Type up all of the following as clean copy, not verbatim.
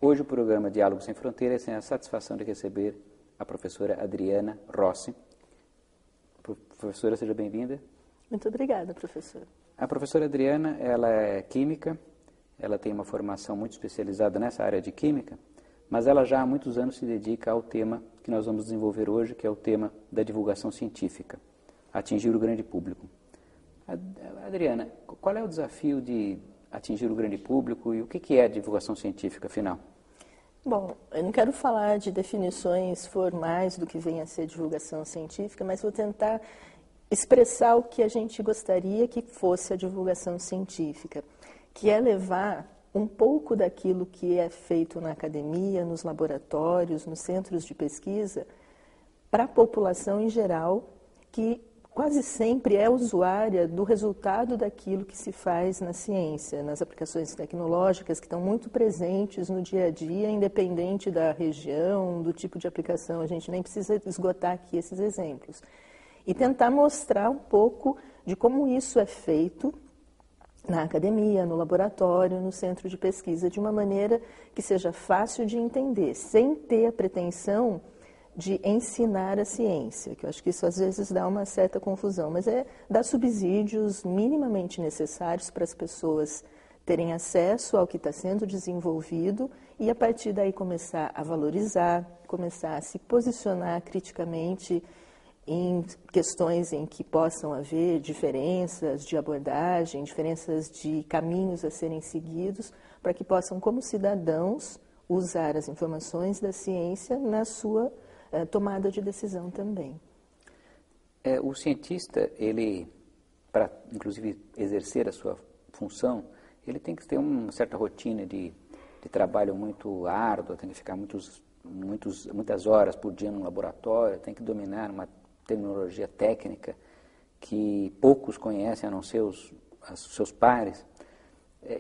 Hoje o programa Diálogo Sem Fronteiras tem a satisfação de receber a professora Adriana Rossi. Professora, seja bem-vinda. Muito obrigada, professor. A professora Adriana, ela é química, ela tem uma formação muito especializada nessa área de química, mas ela já há muitos anos se dedica ao tema que nós vamos desenvolver hoje, que é o tema da divulgação científica, atingir o grande público. Adriana, qual é o desafio de atingir o grande público e o que é a divulgação científica, afinal? Bom, eu não quero falar de definições formais do que vem a ser divulgação científica, mas vou tentar expressar o que a gente gostaria que fosse a divulgação científica, que é levar um pouco daquilo que é feito na academia, nos laboratórios, nos centros de pesquisa, para a população em geral, que quase sempre é usuária do resultado daquilo que se faz na ciência, nas aplicações tecnológicas que estão muito presentes no dia a dia, independente da região, do tipo de aplicação. A gente nem precisa esgotar aqui esses exemplos. E tentar mostrar um pouco de como isso é feito na academia, no laboratório, no centro de pesquisa, de uma maneira que seja fácil de entender, sem ter a pretensão de ensinar a ciência, que eu acho que isso às vezes dá uma certa confusão, mas é dar subsídios minimamente necessários para as pessoas terem acesso ao que está sendo desenvolvido e a partir daí começar a valorizar, começar a se posicionar criticamente em questões em que possam haver diferenças de abordagem, diferenças de caminhos a serem seguidos, para que possam, como cidadãos, usar as informações da ciência na sua tomada de decisão também. O cientista, ele, para inclusive exercer a sua função, ele tem que ter uma certa rotina de trabalho muito árdua, tem que ficar muitas horas por dia no laboratório, tem que dominar uma terminologia técnica que poucos conhecem, a não ser os seus pares.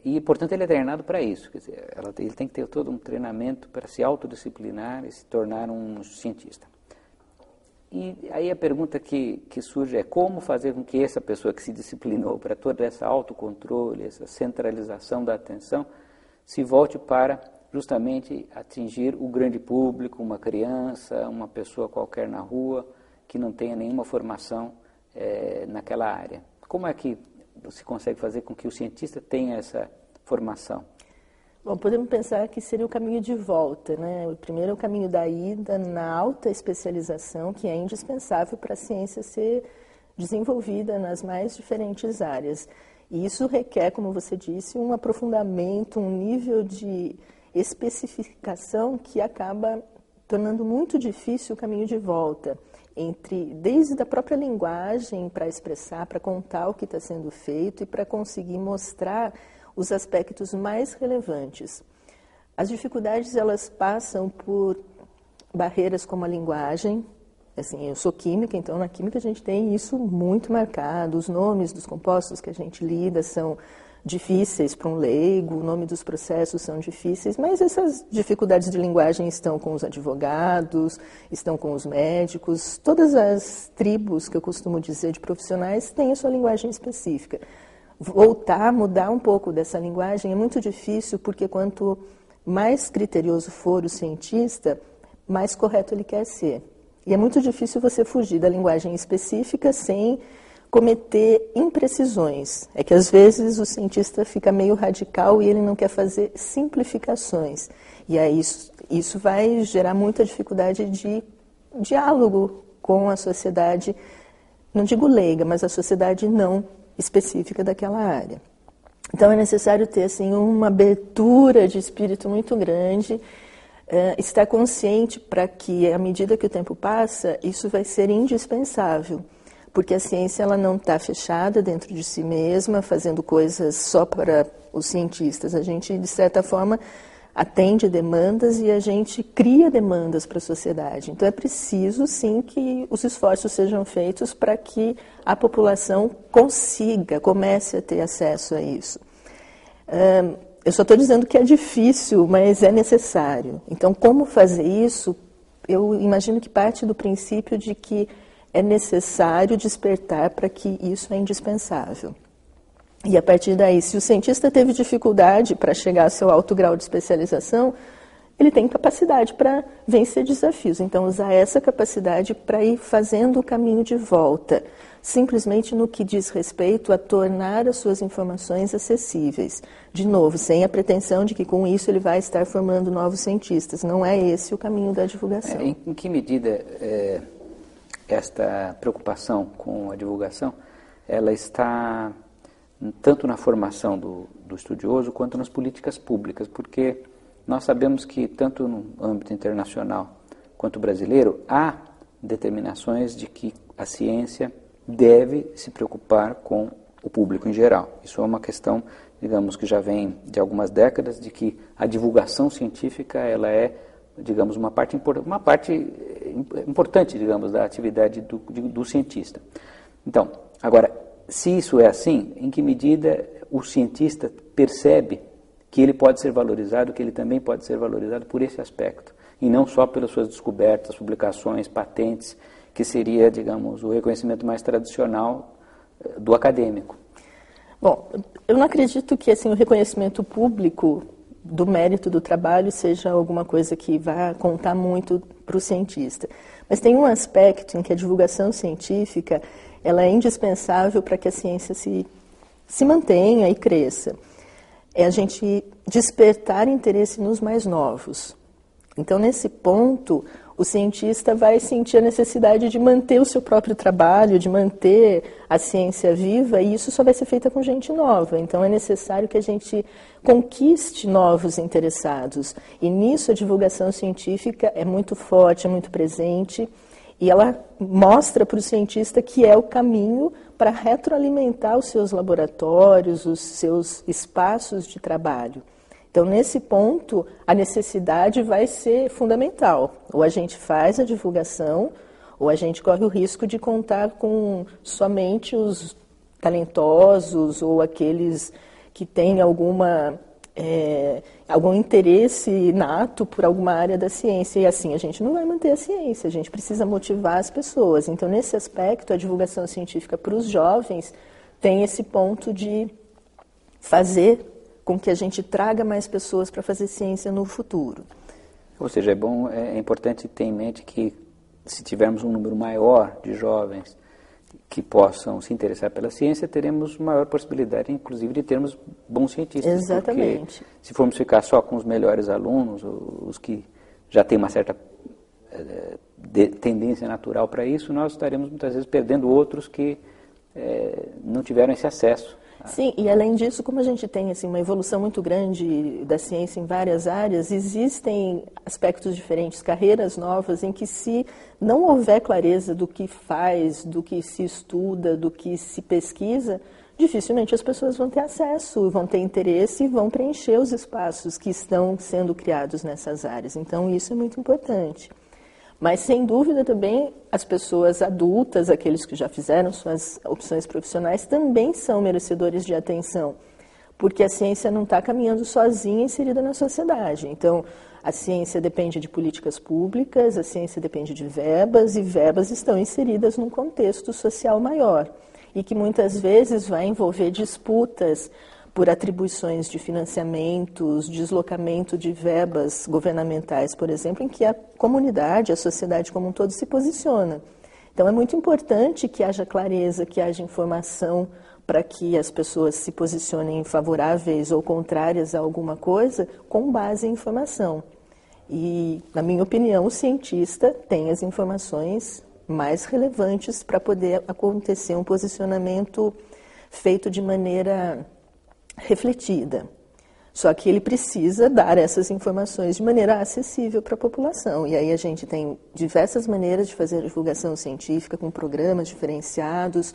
E, portanto, ele é treinado para isso. Quer dizer, ele tem que ter todo um treinamento para se autodisciplinar e se tornar um cientista. E aí a pergunta que surge é como fazer com que essa pessoa que se disciplinou para todo esse autocontrole, essa centralização da atenção, se volte para justamente atingir o grande público, uma criança, uma pessoa qualquer na rua, que não tenha nenhuma formação naquela área. Como é que você consegue fazer com que o cientista tenha essa formação? Bom, podemos pensar que seria o caminho de volta, né? O primeiro é o caminho da ida na alta especialização, que é indispensável para a ciência ser desenvolvida nas mais diferentes áreas. E isso requer, como você disse, um aprofundamento, um nível de especificação que acaba tornando muito difícil o caminho de volta. Desde a própria linguagem para expressar, para contar o que está sendo feito e para conseguir mostrar os aspectos mais relevantes. As dificuldades, elas passam por barreiras como a linguagem. Assim, eu sou química, então na química a gente tem isso muito marcado. Os nomes dos compostos que a gente lida são difíceis para um leigo, o nome dos processos são difíceis, mas essas dificuldades de linguagem estão com os advogados, estão com os médicos, todas as tribos que eu costumo dizer de profissionais têm a sua linguagem específica. Mudar um pouco dessa linguagem é muito difícil, porque quanto mais criterioso for o cientista, mais correto ele quer ser. E é muito difícil você fugir da linguagem específica sem cometer imprecisões. É que às vezes o cientista fica meio radical e ele não quer fazer simplificações. E aí isso vai gerar muita dificuldade de diálogo com a sociedade, não digo leiga, mas a sociedade não específica daquela área. Então é necessário ter assim, uma abertura de espírito muito grande, estar consciente para que, à medida que o tempo passa, isso vai ser indispensável. Porque a ciência ela não está fechada dentro de si mesma, fazendo coisas só para os cientistas. A gente, de certa forma, atende demandas e a gente cria demandas para a sociedade. Então, é preciso, sim, que os esforços sejam feitos para que a população comece a ter acesso a isso. Eu só estou dizendo que é difícil, mas é necessário. Então, como fazer isso? Eu imagino que parte do princípio de que é necessário despertar para que isso é indispensável. E a partir daí, se o cientista teve dificuldade para chegar ao seu alto grau de especialização, ele tem capacidade para vencer desafios. Então, usar essa capacidade para ir fazendo o caminho de volta, simplesmente no que diz respeito a tornar as suas informações acessíveis. De novo, sem a pretensão de que com isso ele vai estar formando novos cientistas. Não é esse o caminho da divulgação. Em que medida esta preocupação com a divulgação, ela está tanto na formação do estudioso quanto nas políticas públicas? Porque nós sabemos que, tanto no âmbito internacional quanto brasileiro, há determinações de que a ciência deve se preocupar com o público em geral. Isso é uma questão, digamos, que já vem de algumas décadas, de que a divulgação científica ela é, digamos, uma parte importante, digamos, da atividade do cientista. Então, agora, se isso é assim, em que medida o cientista percebe que ele pode ser valorizado, que ele também pode ser valorizado por esse aspecto, e não só pelas suas descobertas, publicações, patentes, que seria, digamos, o reconhecimento mais tradicional do acadêmico? Bom, eu não acredito que assim, o reconhecimento público do mérito do trabalho seja alguma coisa que vá contar muito para o cientista. Mas tem um aspecto em que a divulgação científica ela é indispensável para que a ciência se mantenha e cresça. É a gente despertar interesse nos mais novos. Então, nesse ponto, o cientista vai sentir a necessidade de manter o seu próprio trabalho, de manter a ciência viva, e isso só vai ser feito com gente nova. Então, é necessário que a gente conquiste novos interessados. E nisso a divulgação científica é muito forte, é muito presente, e ela mostra para o cientista que é o caminho para retroalimentar os seus laboratórios, os seus espaços de trabalho. Então, nesse ponto, a necessidade vai ser fundamental. Ou a gente faz a divulgação, ou a gente corre o risco de contar com somente os talentosos ou aqueles que têm algum interesse inato por alguma área da ciência. E assim, a gente não vai manter a ciência, a gente precisa motivar as pessoas. Então, nesse aspecto, a divulgação científica para os jovens tem esse ponto de fazer com que a gente traga mais pessoas para fazer ciência no futuro. Ou seja, é importante ter em mente que, se tivermos um número maior de jovens que possam se interessar pela ciência, teremos maior possibilidade, inclusive, de termos bons cientistas. Exatamente. Porque se formos ficar só com os melhores alunos, os que já têm uma certa tendência natural para isso, nós estaremos muitas vezes perdendo outros que não tiveram esse acesso. Sim, e além disso, como a gente tem assim, uma evolução muito grande da ciência em várias áreas, existem aspectos diferentes, carreiras novas, em que se não houver clareza do que faz, do que se estuda, do que se pesquisa, dificilmente as pessoas vão ter acesso, vão ter interesse e vão preencher os espaços que estão sendo criados nessas áreas. Então, isso é muito importante. Mas, sem dúvida, também as pessoas adultas, aqueles que já fizeram suas opções profissionais, também são merecedores de atenção, porque a ciência não está caminhando sozinha inserida na sociedade. Então, a ciência depende de políticas públicas, a ciência depende de verbas, e verbas estão inseridas num contexto social maior, e que muitas vezes vai envolver disputas por atribuições de financiamentos, deslocamento de verbas governamentais, por exemplo, em que a comunidade, a sociedade como um todo se posiciona. Então, é muito importante que haja clareza, que haja informação para que as pessoas se posicionem favoráveis ou contrárias a alguma coisa com base em informação. E, na minha opinião, o cientista tem as informações mais relevantes para poder acontecer um posicionamento feito de maneira refletida. Só que ele precisa dar essas informações de maneira acessível para a população. E aí a gente tem diversas maneiras de fazer a divulgação científica, com programas diferenciados.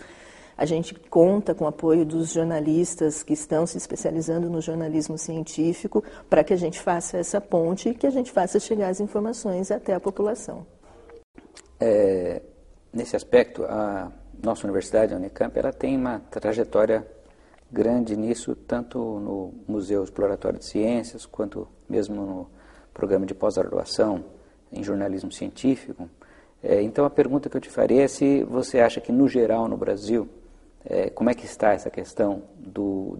A gente conta com o apoio dos jornalistas que estão se especializando no jornalismo científico para que a gente faça essa ponte e que a gente faça chegar as informações até a população. Nesse aspecto, a nossa universidade, a Unicamp, ela tem uma trajetória grande nisso, tanto no Museu Exploratório de Ciências, quanto mesmo no programa de pós-graduação em jornalismo científico. Então, a pergunta que eu te faria é se você acha que, no geral, no Brasil, como é que está essa questão do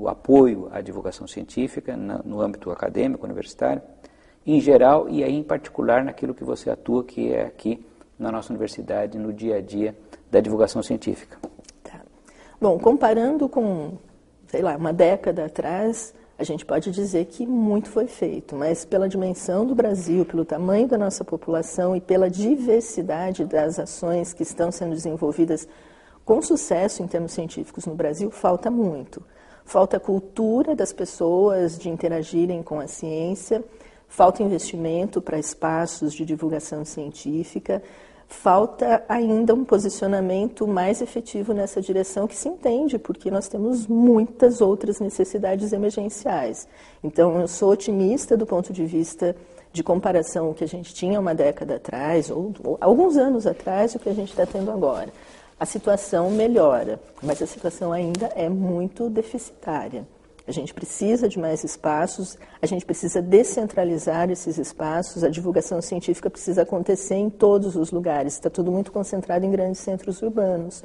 apoio à divulgação científica no âmbito acadêmico, universitário, em geral e aí em particular naquilo que você atua, que é aqui na nossa universidade, no dia a dia da divulgação científica. Tá. Bom, comparando com, sei lá, uma década atrás, a gente pode dizer que muito foi feito, mas pela dimensão do Brasil, pelo tamanho da nossa população e pela diversidade das ações que estão sendo desenvolvidas com sucesso em termos científicos no Brasil, falta muito. Falta cultura das pessoas de interagirem com a ciência, falta investimento para espaços de divulgação científica, falta ainda um posicionamento mais efetivo nessa direção que se entende, porque nós temos muitas outras necessidades emergenciais. Então, eu sou otimista do ponto de vista de comparação o que a gente tinha uma década atrás, ou alguns anos atrás, e o que a gente está tendo agora. A situação melhora, mas a situação ainda é muito deficitária. A gente precisa de mais espaços, a gente precisa descentralizar esses espaços, a divulgação científica precisa acontecer em todos os lugares, está tudo muito concentrado em grandes centros urbanos.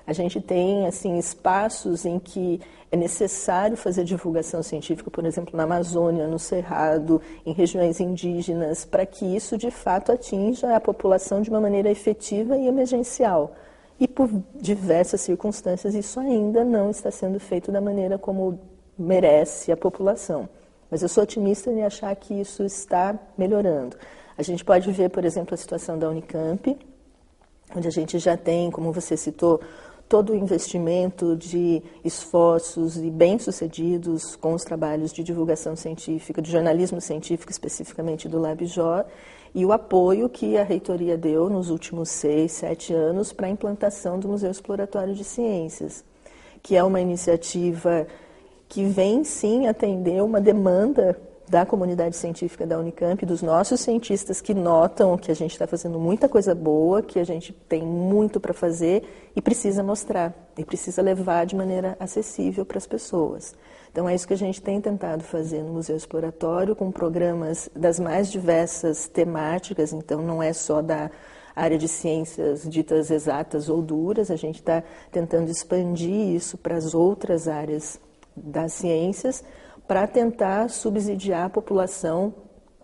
A gente tem assim, espaços em que é necessário fazer divulgação científica, por exemplo, na Amazônia, no Cerrado, em regiões indígenas, para que isso de fato atinja a população de uma maneira efetiva e emergencial. E por diversas circunstâncias isso ainda não está sendo feito da maneira como merece a população. Mas eu sou otimista em achar que isso está melhorando. A gente pode ver, por exemplo, a situação da Unicamp, onde a gente já tem, como você citou, todo o investimento de esforços e bem-sucedidos com os trabalhos de divulgação científica, de jornalismo científico, especificamente do LabJOR, e o apoio que a reitoria deu nos últimos 6, 7 anos para a implantação do Museu Exploratório de Ciências, que é uma iniciativa que vem, sim, atender uma demanda da comunidade científica da Unicamp, dos nossos cientistas que notam que a gente está fazendo muita coisa boa, que a gente tem muito para fazer e precisa mostrar, e precisa levar de maneira acessível para as pessoas. Então é isso que a gente tem tentado fazer no Museu Exploratório, com programas das mais diversas temáticas, então não é só da área de ciências ditas exatas ou duras, a gente está tentando expandir isso para as outras áreas das ciências, para tentar subsidiar a população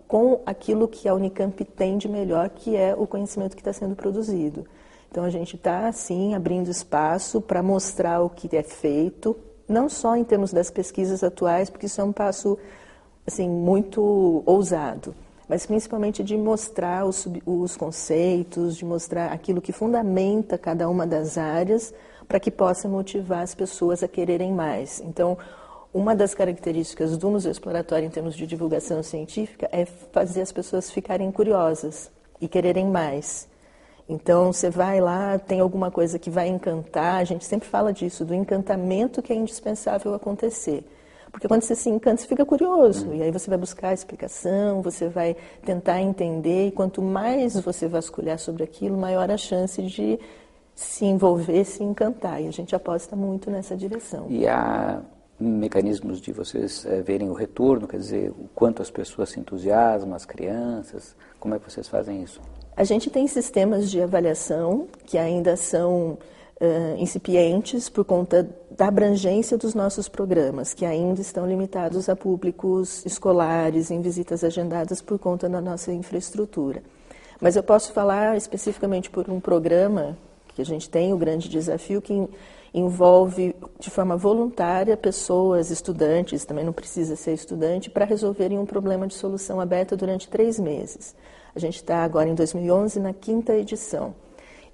com aquilo que a Unicamp tem de melhor, que é o conhecimento que está sendo produzido. Então, a gente está, sim, abrindo espaço para mostrar o que é feito, não só em termos das pesquisas atuais, porque isso é um passo assim, muito ousado, mas principalmente de mostrar os conceitos, de mostrar aquilo que fundamenta cada uma das áreas, para que possa motivar as pessoas a quererem mais. Então, uma das características do Museu Exploratório em termos de divulgação científica é fazer as pessoas ficarem curiosas e quererem mais. Então, você vai lá, tem alguma coisa que vai encantar, a gente sempre fala disso, do encantamento que é indispensável acontecer. Porque quando você se encanta, você fica curioso, e aí você vai buscar a explicação, você vai tentar entender, e quanto mais você vasculhar sobre aquilo, maior a chance de se envolver, se encantar. E a gente aposta muito nessa direção. E há mecanismos de vocês verem o retorno, quer dizer, o quanto as pessoas se entusiasmam, as crianças, como é que vocês fazem isso? A gente tem sistemas de avaliação que ainda são incipientes por conta da abrangência dos nossos programas, que ainda estão limitados a públicos escolares, em visitas agendadas por conta da nossa infraestrutura. Mas eu posso falar especificamente por um programa que a gente tem, o grande desafio, que envolve de forma voluntária pessoas, estudantes, também não precisa ser estudante, para resolverem um problema de solução aberta durante 3 meses. A gente está agora em 2011 na 5ª edição.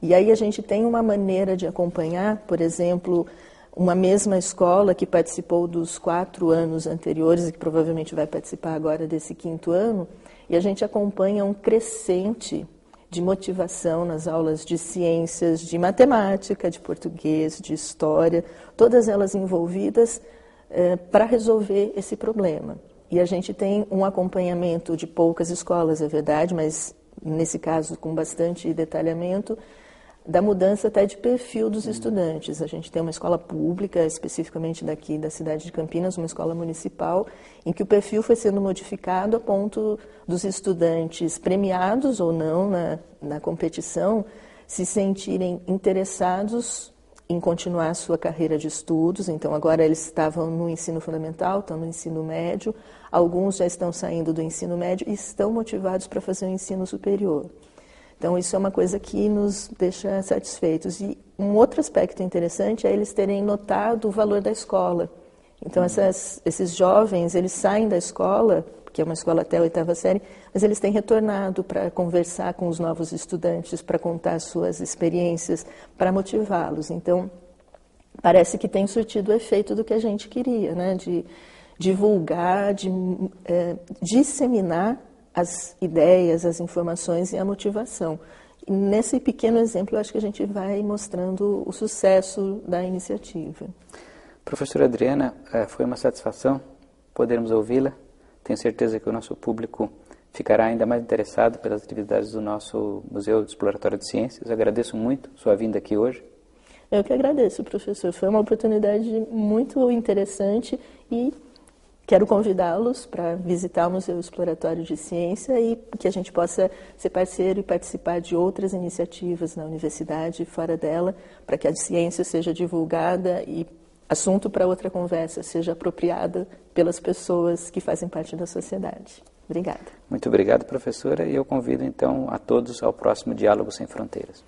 E aí a gente tem uma maneira de acompanhar, por exemplo, uma mesma escola que participou dos 4 anos anteriores e que provavelmente vai participar agora desse 5º ano, e a gente acompanha um crescente de motivação nas aulas de ciências, de matemática, de português, de história, todas elas envolvidas para resolver esse problema. E a gente tem um acompanhamento de poucas escolas, é verdade, mas nesse caso com bastante detalhamento, da mudança até de perfil dos estudantes. A gente tem uma escola pública, especificamente daqui da cidade de Campinas, uma escola municipal, em que o perfil foi sendo modificado a ponto dos estudantes premiados ou não na competição se sentirem interessados em continuar a sua carreira de estudos. Então, agora eles estavam no ensino fundamental, estão no ensino médio, alguns já estão saindo do ensino médio e estão motivados para fazer o ensino superior. Então, isso é uma coisa que nos deixa satisfeitos. E um outro aspecto interessante é eles terem notado o valor da escola. Então, esses jovens, eles saem da escola, que é uma escola até a 8ª série, mas eles têm retornado para conversar com os novos estudantes, para contar suas experiências, para motivá-los. Então, parece que tem surtido o efeito do que a gente queria, né? De divulgar, de disseminar as ideias, as informações e a motivação. E nesse pequeno exemplo, eu acho que a gente vai mostrando o sucesso da iniciativa. Professora Adriana, foi uma satisfação podermos ouvi-la. Tenho certeza que o nosso público ficará ainda mais interessado pelas atividades do nosso Museu Exploratório de Ciências. Agradeço muito sua vinda aqui hoje. Eu que agradeço, professor. Foi uma oportunidade muito interessante e quero convidá-los para visitar o Museu Exploratório de Ciência e que a gente possa ser parceiro e participar de outras iniciativas na universidade e fora dela, para que a ciência seja divulgada e assunto para outra conversa seja apropriada pelas pessoas que fazem parte da sociedade. Obrigada. Muito obrigado, professora, e eu convido então a todos ao próximo Diálogo Sem Fronteiras.